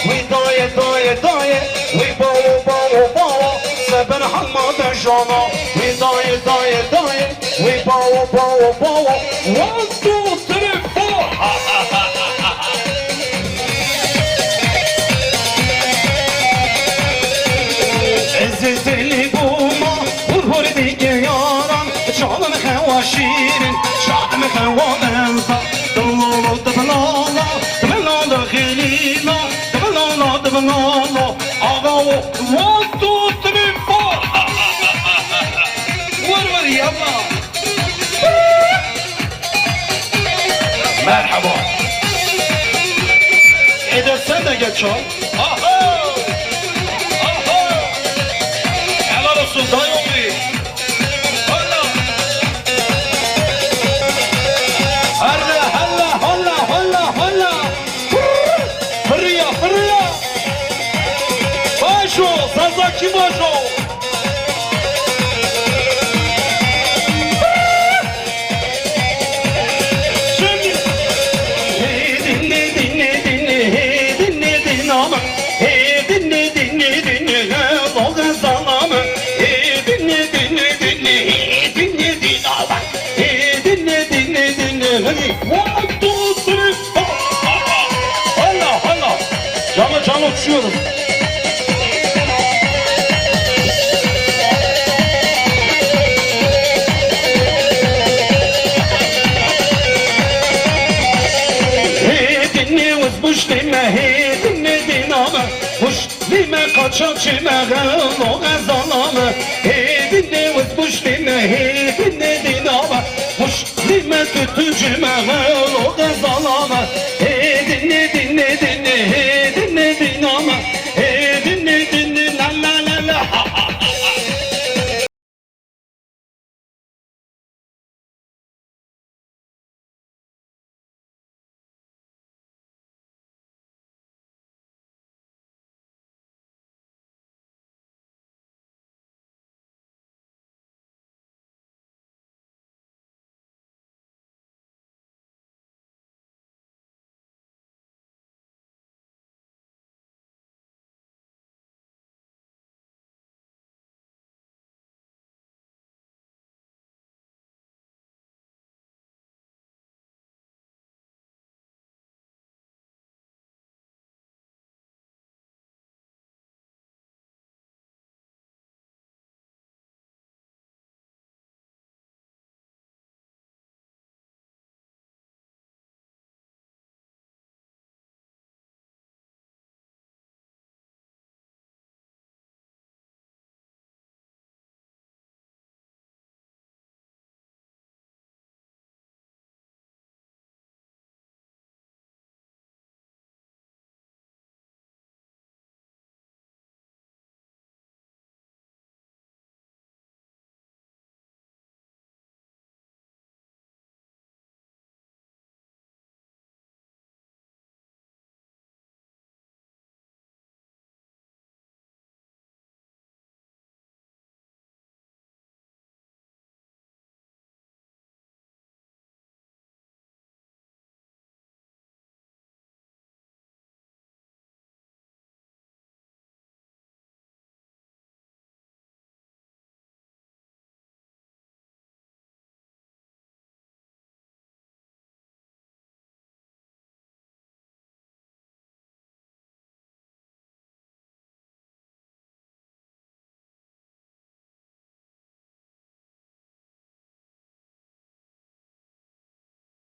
وداية داية داية وباو باو باو سبن حماد جانا وداية داية داية وباو باو باو 1 2 3 4 عزيز اللي بوما والهور ديك ياران شعلم خوا شيرين شعلم خوا بنصا دلالا دلالا دلالا خليلا دلالا دلالا أغاو 1 2 3 4 ور يابا مرحبا إذا سنة geçiyor Sultan yolu. Halla halla halla halla halla. Fırıya fırıya. Başo Sazaki başo. Şimdi dinle dinle dinle dinle dinle ama dinle dinle dinle Logan salamı One, two, three, four. Hala hala. Canlı canlı uçuyoruz. Dinle uzmuş deme, dinle diname. Muş dime kaçak çime, gel o gazalame.